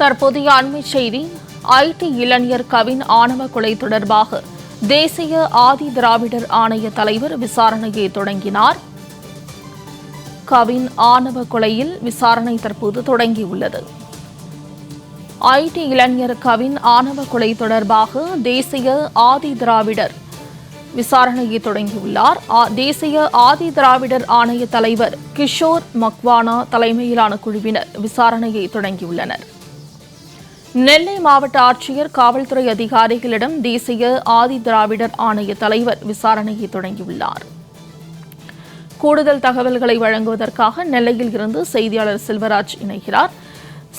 தற்போதைய அண்மை செய்தி. ஐடி இளைஞர் கவின் ஆணவ கொலை தொடர்பாக தேசிய ஆதி திராவிடர் ஆணைய தலைவர் விசாரணையை தொடங்கினார். கவின் ஆணவ கொலையில் விசாரணை தற்போது தொடங்கியுள்ளது. ஐடி இளைஞர் கவின் ஆணவ கொலை தொடர்பாக தேசிய ஆதி திராவிடர் விசாரணையை தொடங்கியுள்ளார். தேசிய ஆதி திராவிடர் ஆணைய தலைவர் கிஷோர் மக்வானா தலைமையிலான குழுவினர் விசாரணையை தொடங்கியுள்ளனர். நெல்லை மாவட்ட ஆட்சியர் காவல்துறை அதிகாரிகளிடம் தேசிய ஆதி திராவிடர் ஆணைய தலைவர் விசாரணையை தொடங்கியுள்ளார். கூடுதல் தகவல்களை வழங்குவதற்காக நெல்லையில் இருந்து செய்தியாளர் செல்வராஜ் இணைகிறார்.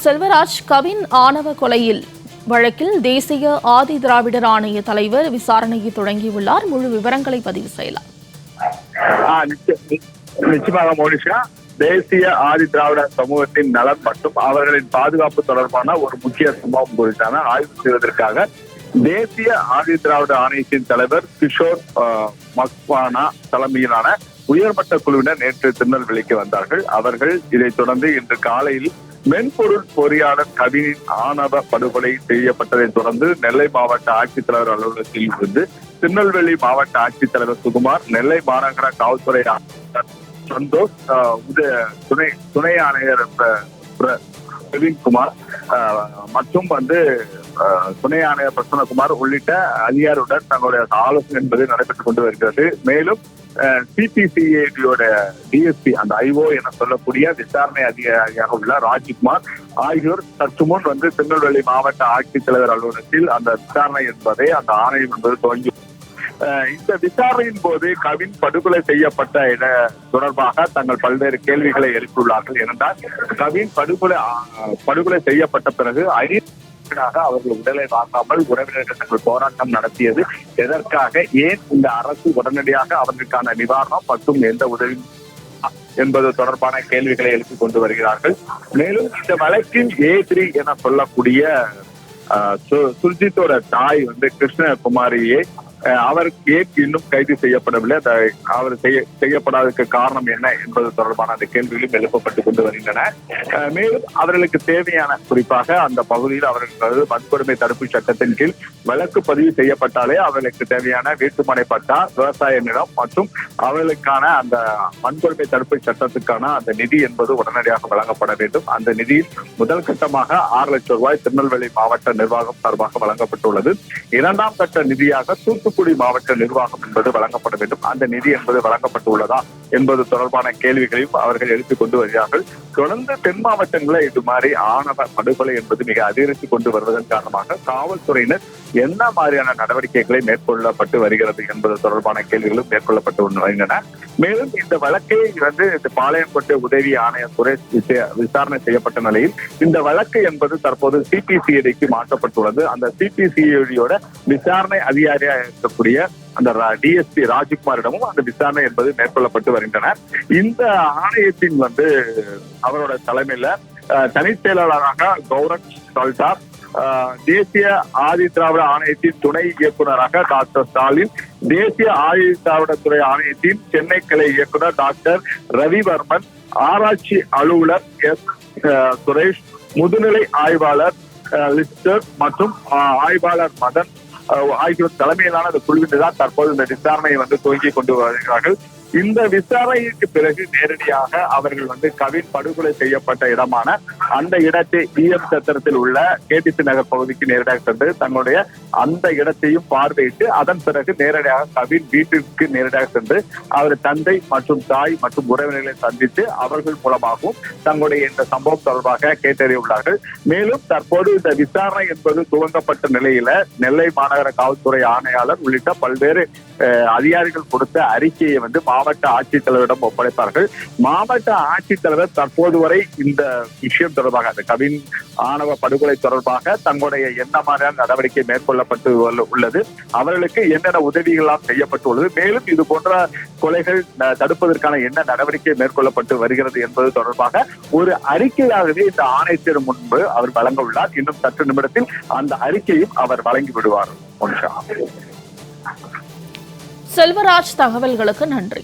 செல்வராஜ், கவின் ஆணவ கொலையில் வழக்கில் தேசிய ஆதி திராவிடர் ஆணைய தலைவர் விசாரணையை தொடங்கியுள்ளார். முழு விவரங்களை பதிவு செய்யலாம். நிச்சயமாக மோனிஷா, தேசிய ஆதி திராவிடர் சமூகத்தின் நலன் மற்றும் அவர்களின் பாதுகாப்பு தொடர்பான ஒரு முக்கிய சம்பவம் குறித்தான ஆய்வு செய்வதற்காக தேசிய ஆதி திராவிட ஆணையத்தின் தலைவர் கிஷோர் மக்வானா தலைமையிலான உயர்மட்ட குழுவினர் நேற்று திருநெல்வேலிக்கு வந்தார்கள். அவர்கள் இதைத் தொடர்ந்து இன்று காலையில் மென்பொருள் பொறியாளர் கவினின் ஆணவ படுகொலை செய்யப்பட்டதை தொடர்ந்து நெல்லை மாவட்ட ஆட்சித்தலைவர் அலுவலகத்தில் இருந்து திருநெல்வேலி மாவட்ட ஆட்சித்தலைவர் சுகுமார், நெல்லை மாநகர காவல்துறை சந்தோஷ், துணை ஆணையர் பிரவீன்குமார் மற்றும் துணை ஆணையர் பிரசன்னகுமார் உள்ளிட்ட அதிகாரியுடன் தங்களுடைய ஆலோசனை என்பது நடைபெற்றுக் கொண்டு வருகிறது. மேலும் சிபிசிஐடியோட டிஎஸ்பி, அந்த ஐஓ என சொல்லக்கூடிய விசாரணை அதிகாரியாக உள்ள ராஜ்குமார் ஆகியோர் சற்று முன் திருநெல்வேலி மாவட்ட ஆட்சித்தலைவர் அலுவலகத்தில் அந்த விசாரணை என்பதை, அந்த ஆணையம் என்பது துவங்கி இந்த விசாரணையின் போது கவின் படுகொலை செய்யப்பட்ட இட தொடர்பாக தங்கள் பல்வேறு கேள்விகளை எழுப்பியுள்ளார்கள். ஏனென்றால் கவின் படுகொலை செய்யப்பட்ட பிறகு அவர்கள் உடலை வாங்காமல் உறவினர்கள் தங்கள் போராட்டம் நடத்தியது எதற்காக, ஏன் இந்த அரசு உடனடியாக அவர்களுக்கான நிவாரணம் மற்றும் எந்த உதவி என்பது தொடர்பான கேள்விகளை எழுப்பிக் கொண்டு வருகிறார்கள். மேலும் இந்த வழக்கில் A3 என சொல்லக்கூடிய சுர்ஜித்தோட தாய் கிருஷ்ணகுமாரியே அவர் ஏன் இன்னும் கைது செய்யப்படவில்லை, அவர் செய்யப்படாததுக்கு காரணம் என்ன என்பது தொடர்பான அந்த கேள்விகளும் எழுப்பப்பட்டுக் கொண்டு வருகின்றன. மேலும் அவர்களுக்கு தேவையான, குறிப்பாக அந்த பகுதியில் அவர்கள் வன்கொடுமை தடுப்பு சட்டத்தின் கீழ் வழக்கு பதிவு செய்யப்பட்டாலே அவர்களுக்கு தேவையான வீட்டுமனை பட்டா, விவசாய நிலம் மற்றும் அவர்களுக்கான அந்த வன்கொடுமை தடுப்பு சட்டத்துக்கான அந்த நிதி என்பது உடனடியாக வழங்கப்பட வேண்டும். அந்த நிதியில் முதல் கட்டமாக 6 லட்சம் ரூபாய் திருநெல்வேலி மாவட்ட நிர்வாகம் சார்பாக வழங்கப்பட்டுள்ளது. 2ஆம் கட்ட நிதியாக தூத்துக்குடி மாவட்ட நிர்வாகம் என்பது வழங்கப்பட வேண்டும். அந்த நிதி என்பது வழங்கப்பட்டுள்ளதா என்பது தொடர்பான கேள்விகளையும் அவர்கள் எழுப்பிக் கொண்டு வருகிறார்கள். தொடர்ந்து தென் மாவட்டங்களில் இது மாதிரி ஆணவ படுகொலை என்பது மிக அதிகரித்துக் கொண்டு வருவதன் காரணமாக காவல்துறையினர் என்ன மாதிரியான நடவடிக்கைகளை மேற்கொள்ளப்பட்டு வருகிறது என்பது தொடர்பான கேள்விகளும் மேற்கொள்ளப்பட்டு வருகின்றன. மேலும் இந்த வழக்கை பாளையங்கோட்டை உதவி ஆணையர் சுரேஷ் விசாரணை செய்யப்பட்ட நிலையில் இந்த வழக்கு என்பது தற்போது சிபிசிஐடிக்கு மாற்றப்பட்டுள்ளது. அந்த சிபிசிஐடியோட விசாரணை அதிகாரியாக இருக்கக்கூடிய அந்த டிஎஸ்பி ராஜ்குமாரிடமும் அந்த விசாரணை என்பது மேற்கொள்ளப்பட்டு வருகின்றன. இந்த ஆணையத்தின் அவரோட தலைமையில தனிச் செயலாளராக கௌரவ் சால்டார், தேசிய ஆதி திராவிட ஆணையத்தின் துணை இயக்குநராக டாக்டர் ஸ்டாலின், தேசிய ஆதி திராவிட துறை ஆணையத்தின் சென்னை கிளை இயக்குநர் டாக்டர் ரவிவர்மன், ஆராய்ச்சி அலுவலர் எஸ் சுரேஷ், முதுநிலை ஆய்வாளர் லிஸ்டர் மற்றும் ஆய்வாளர் மதன் ஆகியோர் தலைமையிலான அந்த குழுவினர் தற்போது இந்த விசாரணையை துவங்கி கொண்டு வருகிறார்கள். இந்த விசாரணைக்கு பிறகு நேரடியாக அவர்கள் கவின் படுகொலை செய்யப்பட்ட இடமான அந்த இடத்தை பிஎம் சத்திரத்தில் உள்ள கேடிசி நகர் பகுதிக்கு நேரடியாக சென்று தங்களுடைய அந்த இடத்தையும் பார்வையிட்டு அதன் பிறகு நேரடியாக கவின் வீட்டிற்கு நேரடியாக சென்று அவர் தந்தை மற்றும் தாய் மற்றும் உறவினர்களை சந்தித்து அவர்கள் மூலமாகவும் தங்களுடைய இந்த சம்பவம் தொடர்பாக கேட்டறியுள்ளார்கள். மேலும் தற்போது இந்த விசாரணை என்பது துவங்கப்பட்ட நிலையில நெல்லை மாநகர காவல்துறை ஆணையாளர் உள்ளிட்ட பல்வேறு அதிகாரிகள் கொடுத்த அறிக்கையை மாவட்ட ஆட்சித்தலைவரிடம் ஒப்படைத்தார்கள். மாவட்ட ஆட்சித்தலைவர் தற்போது வரை இந்த விஷயம் தொடர்பாக, அந்த கவின் ஆணவ படுகொலை தொடர்பாக தங்களுடைய என்ன மாதிரியான நடவடிக்கை மேற்கொள்ளப்பட்டு உள்ளது, அவர்களுக்கு என்னென்ன உதவிகளால் செய்யப்பட்டுள்ளது, மேலும் இது போன்ற கொலைகள் தடுப்பதற்கான என்ன நடவடிக்கை மேற்கொள்ளப்பட்டு வருகிறது என்பது தொடர்பாக ஒரு அறிக்கையாகவே இந்த ஆணையத்தின் முன்பு அவர் வழங்க உள்ளார். இன்னும் சற்று நிமிடத்தில் அந்த அறிக்கையும் அவர் வழங்கி விடுவார். செல்வராஜ், தகவல்களுக்கு நன்றி.